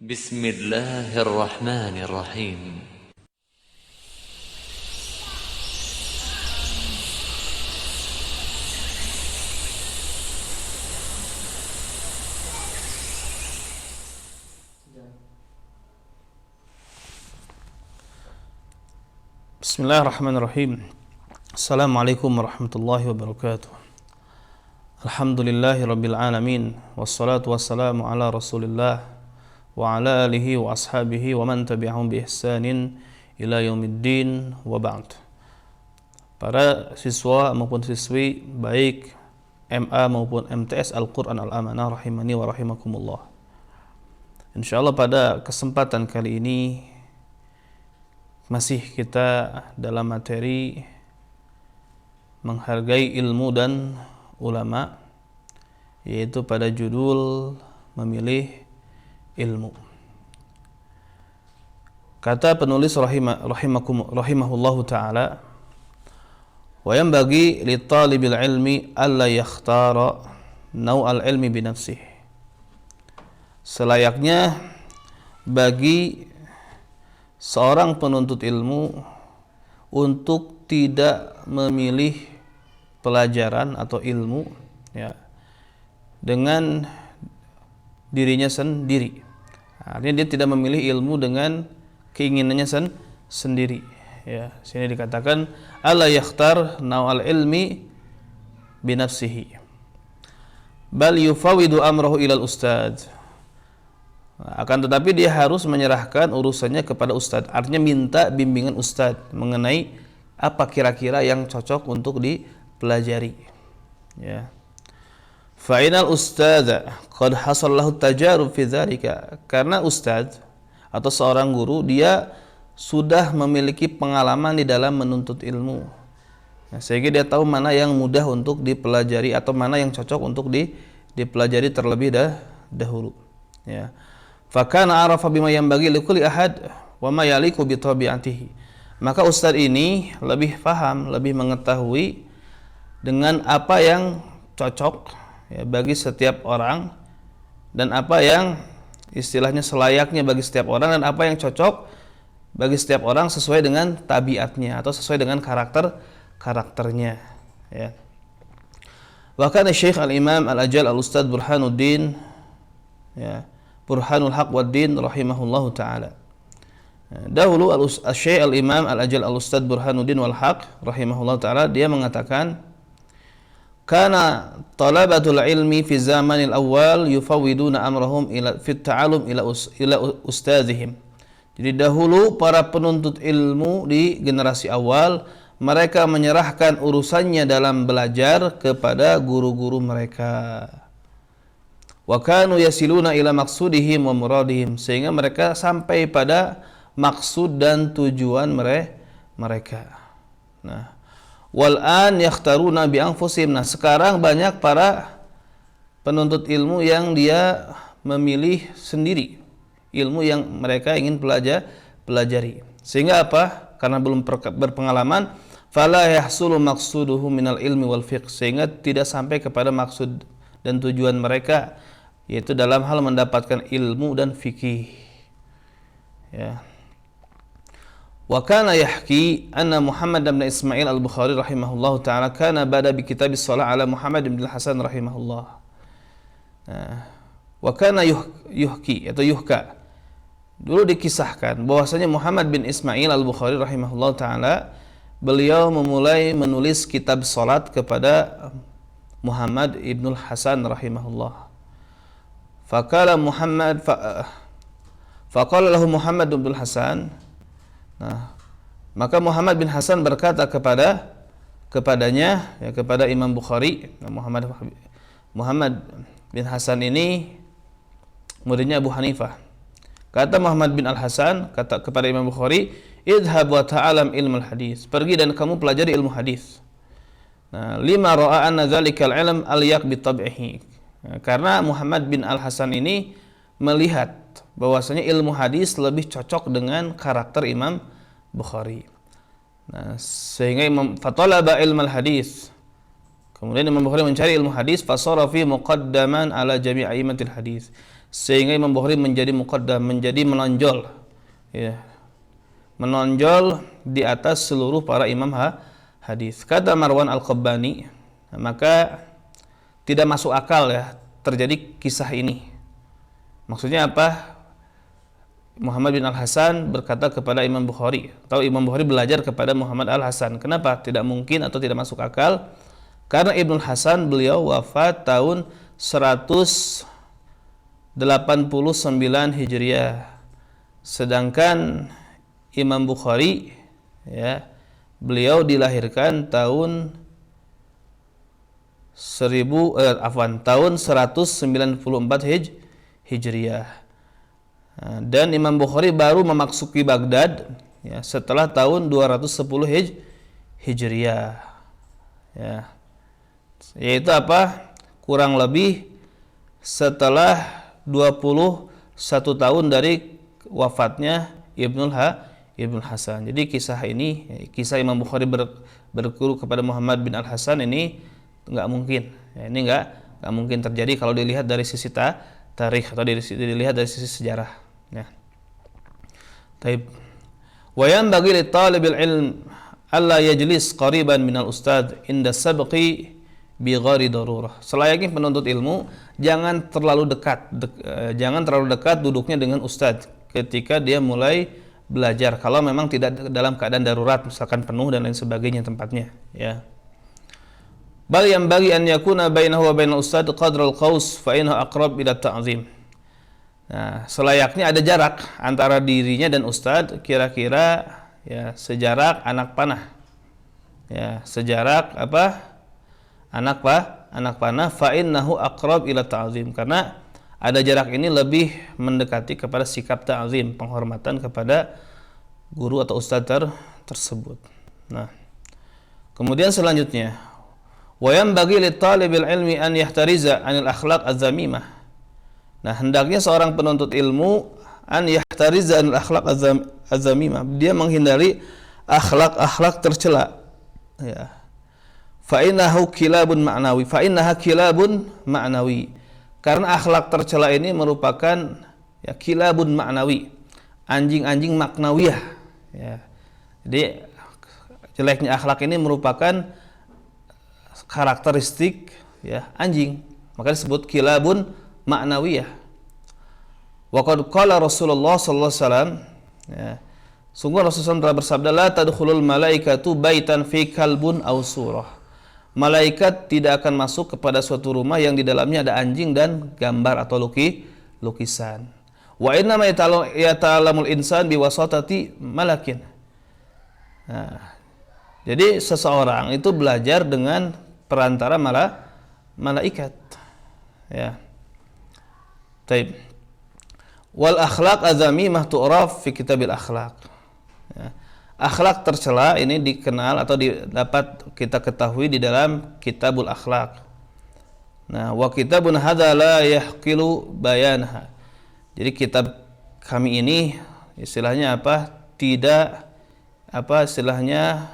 بسم الله الرحمن الرحيم. Bismillahirrahmanirrahim. Assalamualaikum warahmatullahi wabarakatuh. Alhamdulillahi rabbil alamin. Wassalatu wassalamu ala rasulillah wa ala alihi wa ashabihi wa man tabi'ahum bi ihsanin ila yaumiddin wa ba'd. Para siswa maupun siswi baik MA maupun MTS Al-Quran Al-Amanah rahimani wa rahimakumullah. Insyaallah pada kesempatan kali ini masih kita dalam materi menghargai ilmu dan ulama, yaitu pada judul memilih ilmu. Kata penulis rahimahullahu ta'ala, wa yanbaghi li talibil ilmi alla yakhtara naw'al ilmi binafsih. Selayaknya bagi seorang penuntut ilmu untuk tidak memilih pelajaran atau ilmu ya, dengan dirinya sendiri. Artinya dia tidak memilih ilmu dengan keinginannya sendiri. Ya, sini dikatakan alla yakhtar naw'al ilmi binafsihi bal yufawidu amrahu ilal ustadz. Akan tetapi dia harus menyerahkan urusannya kepada ustadz. Artinya minta bimbingan ustadz mengenai apa kira-kira yang cocok untuk dipelajari. Ya. Fa'inal ustadza qad hasal lahu tajarub fi dzalika. Karena ustadz atau seorang guru dia sudah memiliki pengalaman di dalam menuntut ilmu. Nah, sehingga dia tahu mana yang mudah untuk dipelajari atau mana yang cocok untuk dipelajari terlebih dahulu. Ya. Fakana arafa bima yanbaghi likulli ahad wa ma yaliqu bi tabi'atihi. Maka ustaz ini lebih paham, lebih mengetahui dengan apa yang cocok ya, bagi setiap orang dan apa yang istilahnya selayaknya bagi setiap orang dan apa yang cocok bagi setiap orang sesuai dengan tabiatnya atau sesuai dengan karakternya ya. Wa kana Syekh Al-Imam Al-Ajal Al-Ustadz Burhanuddin ya, Burhanul Haq wad Din rahimahullahu ta'ala. Dahulu Syekh Al-Imam Al-Ajal Al-Ustadz Burhanuddin wal Haq rahimahullahu ta'ala dia mengatakan, kana talabatul ilmi fi zamanil awal yufawwiduna amrahum ila fit ta'allum ila ustadzihim. Jadi dahulu para penuntut ilmu di generasi awal mereka menyerahkan urusannya dalam belajar kepada guru-guru mereka. Wa kanu yasiluna ila maqsudihim wa muradihim, sehingga mereka sampai pada maksud dan tujuan mereka. Nah, wal an yakhtaruna bi anfusihim. Nah, sekarang banyak para penuntut ilmu yang dia memilih sendiri ilmu yang mereka ingin pelajari. Sehingga apa? Karena belum berpengalaman, fala yahsulu maqsuduhu minal ilmi wal fiqh, sehingga tidak sampai kepada maksud dan tujuan mereka, yaitu dalam hal mendapatkan ilmu dan fikih. Ya. Wa kana yahki anna Muhammad bin Ismail Al-Bukhari rahimahullahu ta'ala kana bada bi kitabis shalah ala Muhammad bin Hasan rahimahullah. Wa kana yuhki atau yuhka. Dulu dikisahkan bahwasanya Muhammad bin Ismail Al-Bukhari rahimahullahu ta'ala beliau memulai menulis kitab salat kepada Muhammad ibn Hasan rahimahullah. Faqala lahu Muhammad bin Hasan. Nah, maka Muhammad bin Hasan berkata kepadanya ya, kepada Imam Bukhari. Muhammad bin Hasan ini muridnya Abu Hanifah. Kata Muhammad bin Al-Hasan kata kepada Imam Bukhari, idhhab wa ta'alam ilmu hadis. Pergi dan kamu pelajari ilmu hadis. Nah, lima ra'a anna dzalikal ilm aliyaq bi tab'ihi. Karena Muhammad bin Al-Hasan ini melihat bahwasanya ilmu hadis lebih cocok dengan karakter Imam Bukhari. Nah, sehingga Imam fatalaba ilmal hadis. Kemudian Imam Bukhari mencari ilmu hadis, fasara fi muqaddaman ala jami' a'immatil hadis. Sehingga Imam Bukhari menjadi muqaddam, menjadi menonjol, ya, menonjol di atas seluruh para imam hadis. Kata Marwan Al-Qabbani, maka tidak masuk akal ya terjadi kisah ini. Maksudnya apa? Muhammad bin Al-Hasan berkata kepada Imam Bukhari, atau Imam Bukhari belajar kepada Muhammad Al-Hasan. Kenapa tidak mungkin atau tidak masuk akal? Karena Ibnu Hasan beliau wafat tahun 189 Hijriah. Sedangkan Imam Bukhari, ya, beliau dilahirkan tahun tahun 194 Hijriah. Dan Imam Bukhari baru memasuki Baghdad, ya, setelah tahun 210 Hijriah. Ya. Yaitu apa? Kurang lebih setelah 21 tahun dari wafatnya Ibnu Hasan. Jadi kisah ini, kisah Imam Bukhari berguru kepada Muhammad bin Al-Hasan ini nggak mungkin. Ya, ini nggak mungkin terjadi kalau dilihat dari sisi tarikh atau dilihat dari sisi sejarah. Ya. Taib. Wa yanbaghi li talibil ilm alla yajlis qariban minal ustad inda sabqi bi ghairi darurah. Selayaknya penuntut ilmu jangan terlalu dekat duduknya dengan ustadz ketika dia mulai belajar, kalau memang tidak dalam keadaan darurat, misalkan penuh dan lain sebagainya tempatnya, ya. Bal yanbaghi an yakuna bainahu wa bainal ustadz qadral qaus fa innahu aqrab ila ta'zim. Nah, selayaknya ada jarak antara dirinya dan ustadz, kira-kira ya sejarak anak panah. Ya, sejarak apa? Anak panah, fa innahu aqrab ila ta'zim, karena ada jarak ini lebih mendekati kepada sikap ta'zim, penghormatan kepada guru atau ustaz tersebut. Nah, kemudian selanjutnya, wa yanbaghi li talibil ilmi an yahtariza 'anil akhlaq az-zamimah. Nah, hendaknya seorang penuntut ilmu an yahtariza 'anil akhlaq az-zamimah, dia menghindari akhlak-akhlak tercela. Ya. Fa innaha kilabun ma'nawi. Karena akhlak tercela ini merupakan ya kilabun ma'nawi, anjing-anjing maknawiyah, ya. Jadi jeleknya akhlak ini merupakan karakteristik ya anjing, maka disebut kilabun ma'nawiyah. Wa qad qala Rasulullah sallallahu alaihi wasallam, ya, sungguh Rasulullah telah bersabda, la tadkhulul malaikatu baitan fi kalbun aw surah. Malaikat tidak akan masuk kepada suatu rumah yang di dalamnya ada anjing dan gambar atau lukisan. Wa inna ma yata'allamul insan biwasatati malakin. Nah, jadi seseorang itu belajar dengan perantara malaikat. Ya. Taib. Wal akhlaq azamimah tu'raf fi kitabil akhlaq. Ya. Akhlak tercela ini dikenal atau dapat kita ketahui di dalam Kitabul Akhlaq. Nah, wa kitabun hadza la yahqilu bayanha. Jadi kitab kami ini istilahnya apa? Tidak istilahnya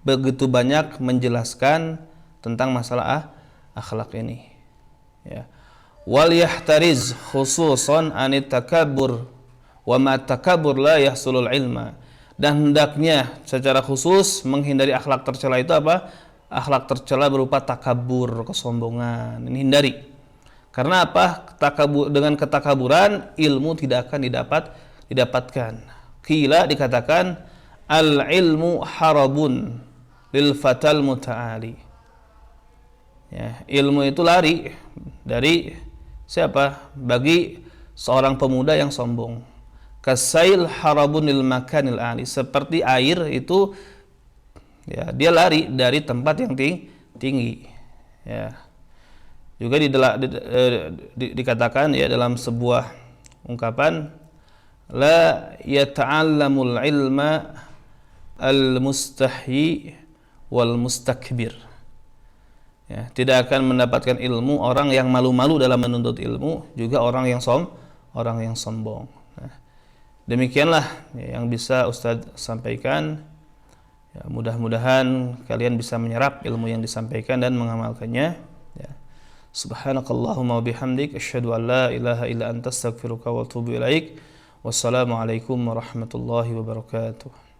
begitu banyak menjelaskan tentang masalah akhlak ini. Ya. Wal yahtariz khususan anit takabbur wa ma takabbur la yahsulul ilma. Dan hendaknya secara khusus menghindari akhlak tercela itu apa? Akhlak tercela berupa takabur, kesombongan. Ini hindari. Karena apa? Dengan ketakaburan ilmu tidak akan didapatkan. Qila dikatakan al ilmu harabun lil fatal muta'ali. Ya, ilmu itu lari dari siapa? Bagi seorang pemuda yang sombong. Kasail harabunil makanil ali, seperti air itu ya dia lari dari tempat yang tinggi. Ya. Juga dikatakan ya dalam sebuah ungkapan, la yata'allamul ilma al mustahyi wal mustakbir. Ya, tidak akan mendapatkan ilmu orang yang malu-malu dalam menuntut ilmu, juga orang yang sombong. Demikianlah ya, yang bisa Ustadz sampaikan. Ya, mudah-mudahan kalian bisa menyerap ilmu yang disampaikan dan mengamalkannya. Ya. Subhanakallahumma wa bihamdik asyhadu an la ilaha illa anta astaghfiruka wa atubu ilaik. Wassalamualaikum warahmatullahi wabarakatuh.